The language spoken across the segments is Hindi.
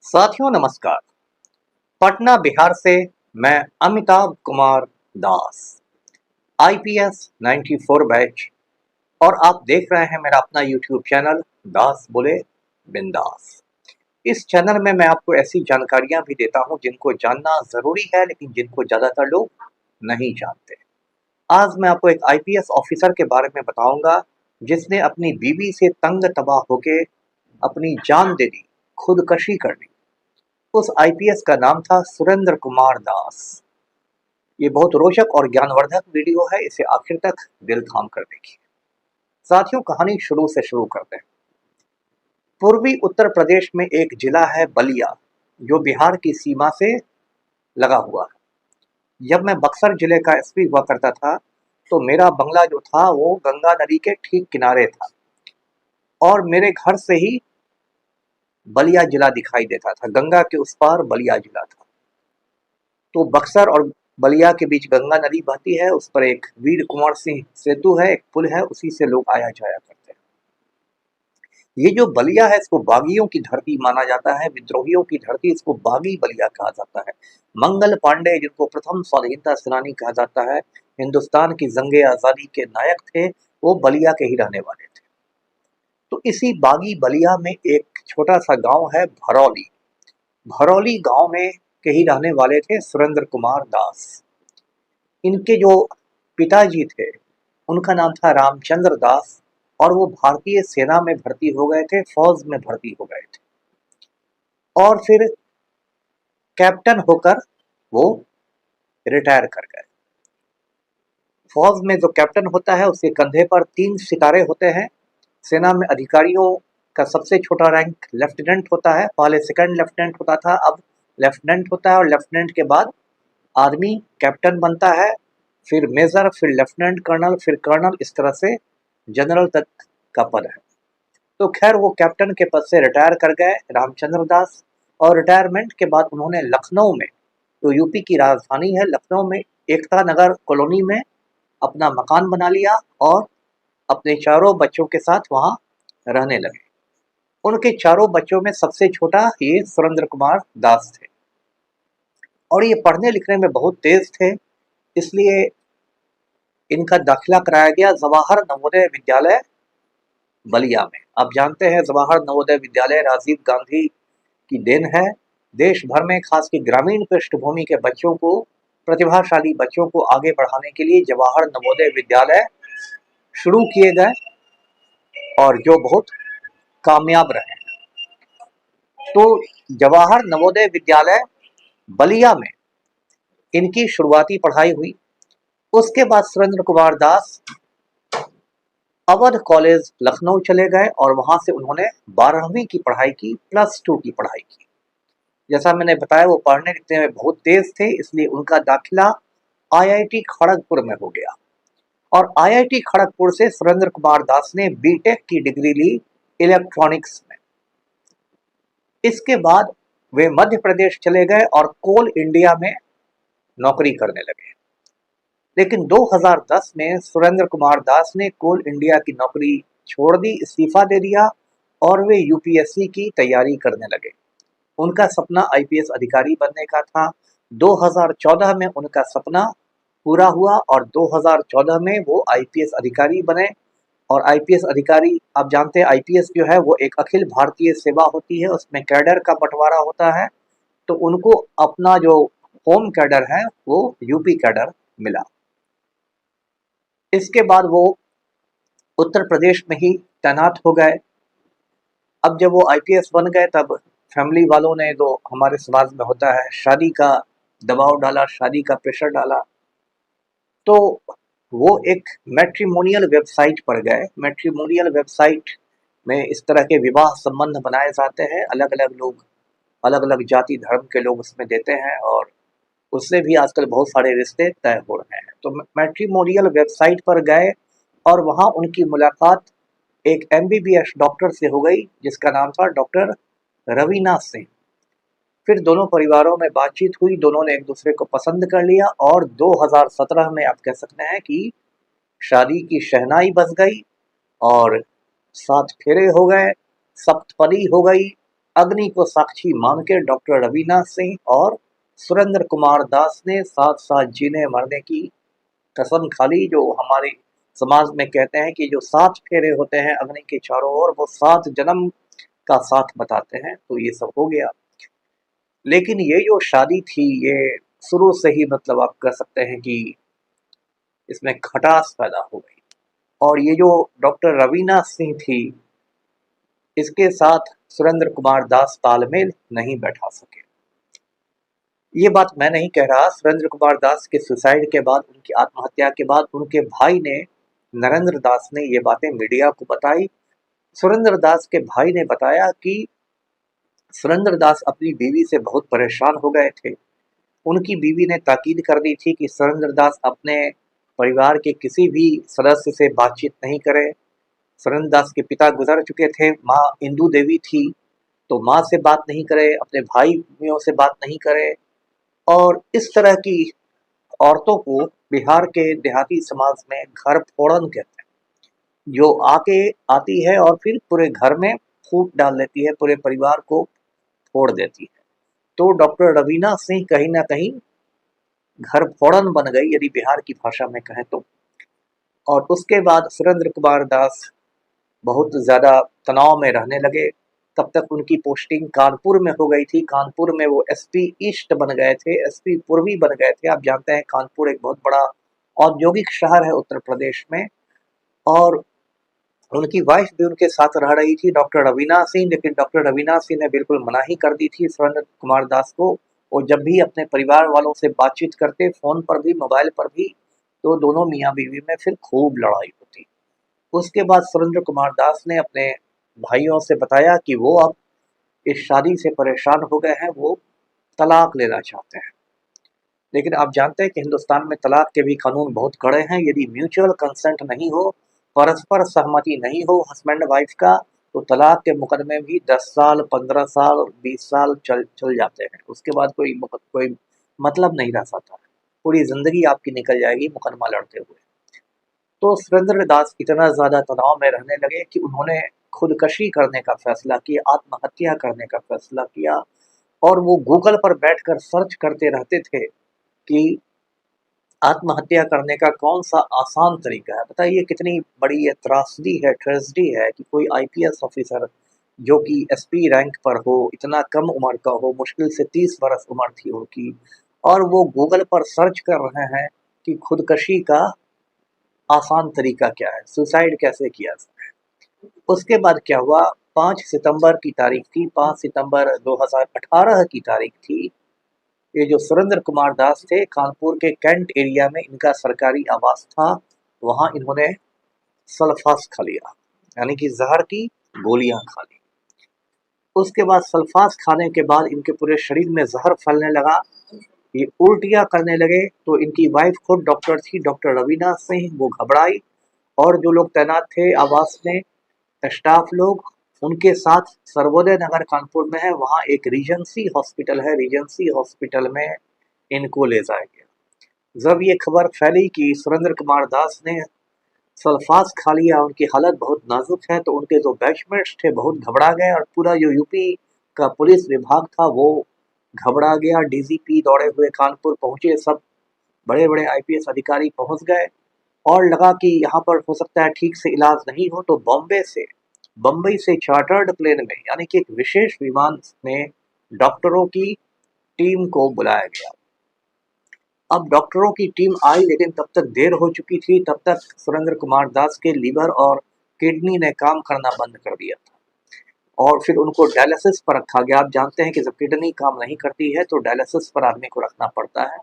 साथियों नमस्कार। पटना बिहार से मैं अमिताभ कुमार दास, आईपीएस 94 बैच, और आप देख रहे हैं मेरा अपना यूट्यूब चैनल दास बोले बिंदास। इस चैनल में मैं आपको ऐसी जानकारियां भी देता हूं जिनको जानना जरूरी है, लेकिन जिनको ज्यादातर लोग नहीं जानते। आज मैं आपको एक आईपीएस ऑफिसर के बारे में बताऊंगा जिसने अपनी बीवी से तंग तबाह होके अपनी जान दे दी, खुदकशी कर ली। उस आईपीएस का नाम था सुरेंद्र कुमार दास। ये बहुत रोचक और ज्ञानवर्धक वीडियो है, इसे आखिर तक दिल थाम कर देखिए। साथियों, कहानी शुरू से शुरू करते हैं। पूर्वी उत्तर प्रदेश में एक जिला है बलिया, जो बिहार की सीमा से लगा हुआ है। जब मैं बक्सर जिले का एसपी हुआ करता था तो मेरा बंगला जो था वो गंगा नदी के ठीक किनारे था, और मेरे घर से ही बलिया जिला दिखाई देता था। गंगा के उस पार बलिया जिला था। तो बक्सर और बलिया के बीच गंगा नदी बहती है, उस पर एक वीर कुंवर सिंह सेतु है, एक पुल है, उसी से लोग आया जाया करते हैं। ये जो बलिया है इसको बागियों की धरती माना जाता है, विद्रोहियों की धरती, इसको बागी बलिया कहा जाता है। मंगल पांडे, जिनको प्रथम स्वाधीनता सेनानी कहा जाता है, हिंदुस्तान की जंगे आजादी के नायक थे, वो बलिया के ही रहने वाले थे। तो इसी बागी बलिया में एक छोटा सा गांव है भरौली। भरौली गांव में के ही रहने वाले थे सुरेंद्र कुमार दास। इनके जो पिताजी थे उनका नाम था रामचंद्र दास, और वो भारतीय सेना में भर्ती हो गए थे, फौज में भर्ती हो गए थे, और फिर कैप्टन होकर वो रिटायर कर गए। फौज में जो कैप्टन होता है उसके कंधे पर 3 सितारे होते हैं। सेना में अधिकारियों का सबसे छोटा रैंक लेफ्टिनेंट होता है। पहले सेकंड लेफ्टिनेंट होता था, अब लेफ्टिनेंट होता है, और लेफ्टिनेंट के बाद आदमी कैप्टन बनता है, फिर मेजर, फिर लेफ्टिनेंट कर्नल, फिर कर्नल, इस तरह से जनरल तक का पद है। तो खैर वो कैप्टन के पद से रिटायर कर गए रामचंद्र दास, और रिटायरमेंट के बाद उन्होंने लखनऊ में, जो यूपी की राजधानी है, लखनऊ में एकता नगर कॉलोनी में अपना मकान बना लिया और अपने चारों बच्चों के साथ वहाँ रहने लगे। उनके चारों बच्चों में सबसे छोटा ये सुरेंद्र कुमार दास थे, और ये पढ़ने लिखने में बहुत तेज थे, इसलिए इनका दाखिला कराया गया जवाहर नवोदय विद्यालय बलिया में। आप जानते हैं जवाहर नवोदय विद्यालय राजीव गांधी की देन है। देश भर में खासकर ग्रामीण पृष्ठभूमि के बच्चों को, प्रतिभाशाली बच्चों को आगे बढ़ाने के लिए जवाहर नवोदय विद्यालय शुरू किए गए, और जो बहुत कामयाब रहे। तो जवाहर नवोदय विद्यालय बलिया में इनकी शुरुआती पढ़ाई हुई। उसके बाद सुरेंद्र कुमार दास अवध कॉलेज लखनऊ चले गए, और वहां से उन्होंने 12वीं की पढ़ाई की, +2 की पढ़ाई की। जैसा मैंने बताया वो पढ़ने लिखने में बहुत तेज थे, इसलिए उनका दाखिला आईआईटी खड़गपुर में हो गया, और आईआईटी खड़गपुर से सुरेंद्र कुमार दास ने बीटेक की डिग्री ली इलेक्ट्रॉनिक्स में। इसके बाद वे मध्य प्रदेश चले गए और कोल इंडिया में नौकरी करने लगे। लेकिन 2010 में सुरेंद्र कुमार दास ने कोल इंडिया की नौकरी छोड़ दी, इस्तीफा दे दिया, और वे यूपीएससी की तैयारी करने लगे। उनका सपना आईपीएस अधिकारी बनने का था। 2014 में उनका सपना पूरा हुआ, और 2014 में वो आईपीएस अधिकारी बने। और आईपीएस अधिकारी, आप जानते हैं आईपीएस जो है वो एक अखिल भारतीय सेवा होती है, उसमें कैडर का बंटवारा होता है। तो उनको अपना जो होम कैडर है वो यूपी कैडर मिला। इसके बाद वो उत्तर प्रदेश में ही तैनात हो गए। अब जब वो आईपीएस बन गए तब फैमिली वालों ने, जो हमारे समाज में होता है, शादी का दबाव डाला, शादी का प्रेशर डाला। तो वो एक मैट्रिमोनियल वेबसाइट पर गए। मैट्रिमोनियल वेबसाइट में इस तरह के विवाह संबंध बनाए जाते हैं, अलग अलग लोग, अलग अलग जाति धर्म के लोग उसमें देते हैं, और उससे भी आजकल बहुत सारे रिश्ते तय हो रहे हैं। तो मैट्रिमोनियल वेबसाइट पर गए, और वहाँ उनकी मुलाकात एक एमबीबीएस डॉक्टर से हो गई जिसका नाम था डॉक्टर रवीना सिंह। फिर दोनों परिवारों में बातचीत हुई, दोनों ने एक दूसरे को पसंद कर लिया, और 2017 में आप कह सकते हैं कि शादी की शहनाई बज गई, और 7 फेरे हो गए, सप्तपदी हो गई, अग्नि को साक्षी मान के डॉक्टर रवीना सिंह और सुरेंद्र कुमार दास ने साथ साथ जीने मरने की कसम खा ली। जो हमारे समाज में कहते हैं कि जो 7 फेरे होते हैं अग्नि के चारों ओर, वो 7 जन्म का साथ बताते हैं। तो ये सब हो गया, लेकिन ये जो शादी थी ये शुरू से ही मतलब आप कह सकते हैं कि इसमें खटास पैदा हो गई। और ये जो डॉक्टर रवीना सिंह थी, इसके साथ सुरेंद्र कुमार दास तालमेल नहीं बैठा सके। ये बात मैं नहीं कह रहा, सुरेंद्र कुमार दास के सुसाइड के बाद, उनकी आत्महत्या के बाद उनके भाई ने, नरेंद्र दास ने ये बातें मीडिया को बताई। सुरेंद्र दास के भाई ने बताया कि सुरेंद्र दास अपनी बीवी से बहुत परेशान हो गए थे। उनकी बीवी ने ताकीद कर दी थी कि सुरेंद्र दास अपने परिवार के किसी भी सदस्य से बातचीत नहीं करे। सुरेंद्र दास के पिता गुजर चुके थे, माँ इंदू देवी थी, तो माँ से बात नहीं करे, अपने भाइयों से बात नहीं करे। और इस तरह की औरतों को बिहार के देहाती समाज में घर फोड़न कहते हैं, जो आती है और फिर पूरे घर में फूट डाल देती है, पूरे परिवार को फोड़ देती है। तो डॉक्टर रवीना सिंह कहीं ना कहीं घर फोड़न बन गई, यदि बिहार की भाषा में कहें तो। और उसके बाद सुरेंद्र कुमार दास बहुत ज़्यादा तनाव में रहने लगे। तब तक उनकी पोस्टिंग कानपुर में हो गई थी। कानपुर में वो एसपी ईस्ट बन गए थे, एसपी पूर्वी बन गए थे। आप जानते हैं कानपुर एक बहुत बड़ा औद्योगिक शहर है उत्तर प्रदेश में। और उनकी वाइफ भी उनके साथ रह रही थी, डॉक्टर रवीना सिंह, लेकिन डॉक्टर रवीना सिंह ने बिल्कुल मना ही कर दी थी सुरेंद्र कुमार दास को। वो जब भी अपने परिवार वालों से बातचीत करते, फ़ोन पर भी, मोबाइल पर भी, तो दोनों मियाँ बीवी में फिर खूब लड़ाई होती। उसके बाद सुरेंद्र कुमार दास ने अपने भाइयों से बताया कि वो अब इस शादी से परेशान हो गए हैं, वो तलाक लेना चाहते हैं। लेकिन आप जानते हैं कि हिंदुस्तान में तलाक के भी कानून बहुत कड़े हैं। यदि म्यूचुअल कंसेंट नहीं हो, परस्पर सहमति नहीं हो हस्बैंड वाइफ का, तो तलाक के मुकदमे भी 10 साल, 15 साल, 20 साल चल जाते हैं। उसके बाद कोई मतलब नहीं रह सकता। पूरी ज़िंदगी आपकी निकल जाएगी मुकदमा लड़ते हुए। तो सुरेंद्र दास इतना ज़्यादा तनाव में रहने लगे कि उन्होंने खुदकशी करने का फैसला किया, आत्महत्या करने का फैसला किया। और वो गूगल पर बैठकर सर्च करते रहते थे कि आत्महत्या करने का कौन सा आसान तरीका है। बताइए कितनी बड़ी ये त्रासदी है, ट्रेजेडी है कि कोई आईपीएस ऑफिसर जो कि एसपी रैंक पर हो, इतना कम उम्र का हो, मुश्किल से 30 बरस उम्र थी उनकी, और वो गूगल पर सर्च कर रहे हैं कि खुदकशी का आसान तरीका क्या है, सुसाइड कैसे किया जाए। उसके बाद क्या हुआ, 5 सितंबर की तारीख थी, 5 सितंबर 2018 की तारीख थी। ये जो सुरेंद्र कुमार दास थे, कानपुर के कैंट एरिया में इनका सरकारी आवास था, वहाँ इन्होंने सल्फास खा लिया, यानी कि जहर की गोलियां खा ली। उसके बाद सल्फास खाने के बाद इनके पूरे शरीर में जहर फैलने लगा, ये उल्टियाँ करने लगे। तो इनकी वाइफ खुद डॉक्टर थी, डॉक्टर रवीना सिंह, वो घबराई। और जो लोग तैनात थे आवास में, स्टाफ लोग, उनके साथ सर्वोदय नगर कानपुर में है, वहाँ एक रीजेंसी हॉस्पिटल है, रीजेंसी हॉस्पिटल में इनको ले जाया गया। जब ये खबर फैली कि सुरेंद्र कुमार दास ने सल्फास खा लिया, उनकी हालत बहुत नाजुक है, तो उनके जो बैचमेट्स थे बहुत घबरा गए। और पूरा जो यूपी का पुलिस विभाग था वो घबरा गया। डीजीपी दौड़े हुए कानपुर पहुंचे, सब बड़े बड़े आईपीएस अधिकारी पहुंच गए। और लगा कि यहाँ पर हो सकता है ठीक से इलाज नहीं हो, तो बम्बई से चार्टर्ड प्लेन में, यानी कि एक विशेष विमान में डॉक्टरों की टीम को बुलाया गया। अब डॉक्टरों की टीम आई, लेकिन तब तक देर हो चुकी थी। तब तक सुरेंद्र कुमार दास के लीवर और किडनी ने काम करना बंद कर दिया था, और फिर उनको डायलिसिस पर रखा गया। आप जानते हैं कि जब किडनी काम नहीं करती है तो डायलिसिस पर आदमी को रखना पड़ता है।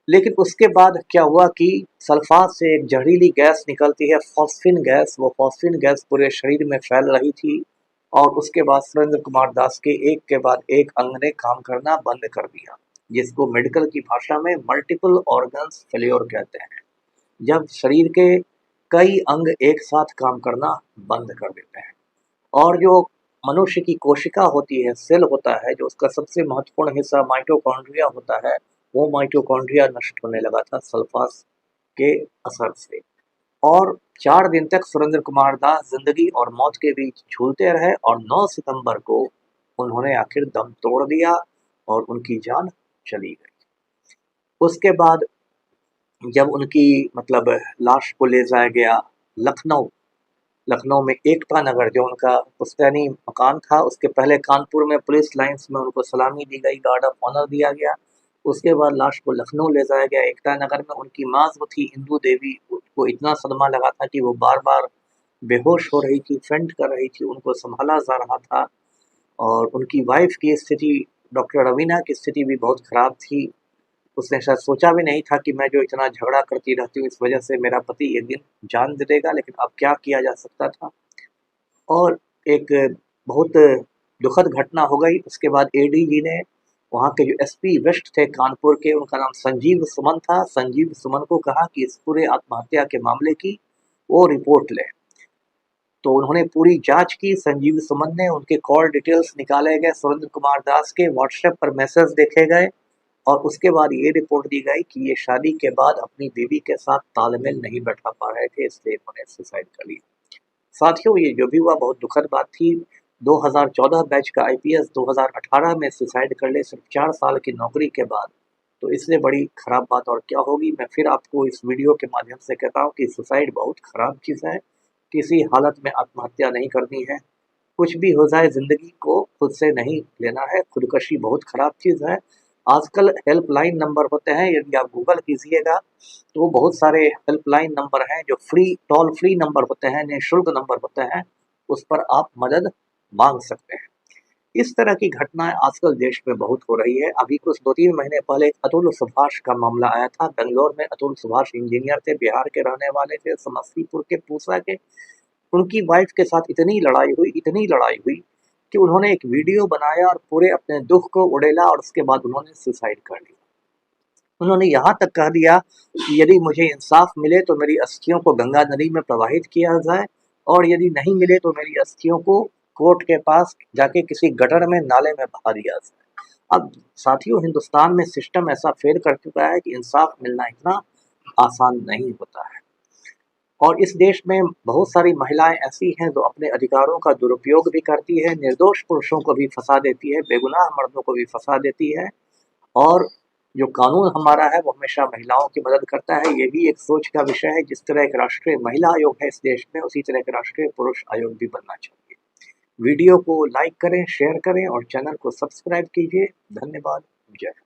लेकिन उसके बाद क्या हुआ कि सल्फास से एक जहरीली गैस निकलती है, फॉस्फिन गैस। वो फॉस्फिन गैस पूरे शरीर में फैल रही थी, और उसके बाद सुरेंद्र कुमार दास के एक के बाद एक अंग ने काम करना बंद कर दिया, जिसको मेडिकल की भाषा में मल्टीपल ऑर्गन्स फेल्योर कहते हैं, जब शरीर के कई अंग एक साथ काम करना बंद कर देते हैं। और जो मनुष्य की कोशिका होती है, सेल होता है, जो उसका सबसे महत्वपूर्ण हिस्सा माइटोकॉन्ड्रिया होता है, वो माइटोकॉन्ड्रिया नष्ट होने लगा था सल्फास के असर से। और 4 दिन तक सुरेंद्र कुमार दास जिंदगी और मौत के बीच झूलते रहे। और 9 सितंबर को उन्होंने आखिर दम तोड़ दिया और उनकी जान चली गई। उसके बाद जब उनकी मतलब लाश को ले जाया गया लखनऊ, लखनऊ में एकता नगर जो उनका पुश्तैनी मकान था, उसके पहले कानपुर में पुलिस लाइंस में उनको सलामी दी गई, गार्ड ऑफ ऑनर दिया गया। उसके बाद लाश को लखनऊ ले जाया गया एकता नगर में। उनकी माँ जो थी इंदू देवी, उसको इतना सदमा लगा था कि वो बार बार बेहोश हो रही थी, फेंट कर रही थी, उनको संभाला जा रहा था। और उनकी वाइफ की स्थिति, डॉक्टर रवीना की स्थिति भी बहुत ख़राब थी। उसने शायद सोचा भी नहीं था कि मैं जो इतना झगड़ा करती रहती हूँ इस वजह से मेरा पति एक दिन जान दे देगा, लेकिन अब क्या किया जा सकता था। और एक बहुत दुखद घटना हो गई। उसके बाद एडीजी ने, वहाँ के जो एसपी वेस्ट थे कानपुर के, उनका नाम संजीव सुमन था, संजीव सुमन को कहा कि इस पूरे आत्महत्या के मामले की वो रिपोर्ट लें। तो उन्होंने पूरी जांच की। संजीव सुमन ने, उनके कॉल डिटेल्स निकाले गए, सुरेंद्र कुमार दास के व्हाट्सएप पर मैसेज देखे गए और उसके बाद ये रिपोर्ट दी गई कि ये शादी के बाद अपनी बीवी के साथ तालमेल नहीं बैठा पा रहे थे, इसलिए उन्होंने सुसाइड कर लिया। साथियों, ये जो भी हुआ बहुत दुखद बात थी। 2014 बैच का आईपीएस 2018 में सुसाइड कर ले सिर्फ 4 साल की नौकरी के बाद, तो इससे बड़ी खराब बात और क्या होगी। मैं फिर आपको इस वीडियो के माध्यम से कहता हूँ कि सुसाइड बहुत खराब चीज़ है, किसी हालत में आत्महत्या नहीं करनी है। कुछ भी हो जाए ज़िंदगी को खुद से नहीं लेना है, खुदकशी बहुत खराब चीज़ है। आजकल हेल्पलाइन नंबर होते हैं, यदि आप गूगल कीजिएगा तो बहुत सारे हेल्पलाइन नंबर हैं जो टोल फ्री नंबर होते हैं, निःशुल्क नंबर होते हैं, उस पर आप मदद मांग सकते हैं। इस तरह की घटनाएं आजकल देश में बहुत हो रही है। अभी कुछ 2-3 महीने पहले एक अतुल सुभाष का मामला आया था। बेंगलोर में अतुल सुभाष इंजीनियर थे, बिहार के रहने वाले थे, समस्तीपुर के पूसा के। उनकी वाइफ के साथ इतनी लड़ाई हुई कि उन्होंने एक वीडियो बनाया और पूरे अपने दुख को उड़ेला और उसके बाद उन्होंने सुसाइड कर लिया। उन्होंने यहाँ तक कह दिया कि यदि मुझे इंसाफ मिले तो मेरी अस्थियों को गंगा नदी में प्रवाहित किया जाए, और यदि नहीं मिले तो मेरी अस्थियों को कोर्ट के पास जाके किसी गटर में, नाले में बहा दिया जाए। अब साथियों, हिंदुस्तान में सिस्टम ऐसा फेल कर चुका है कि इंसाफ मिलना इतना आसान नहीं होता है। और इस देश में बहुत सारी महिलाएं ऐसी हैं जो अपने अधिकारों का दुरुपयोग भी करती है, निर्दोष पुरुषों को भी फंसा देती है, बेगुनाह मर्दों को भी फंसा देती है। और जो कानून हमारा है वो हमेशा महिलाओं की मदद करता है। ये भी एक सोच का विषय है। जिस तरह एक राष्ट्रीय महिला आयोग है इस देश में, उसी तरह एक राष्ट्रीय पुरुष आयोग भी बनना चाहिए। वीडियो को लाइक करें, शेयर करें और चैनल को सब्सक्राइब कीजिए। धन्यवाद। जय हिंद।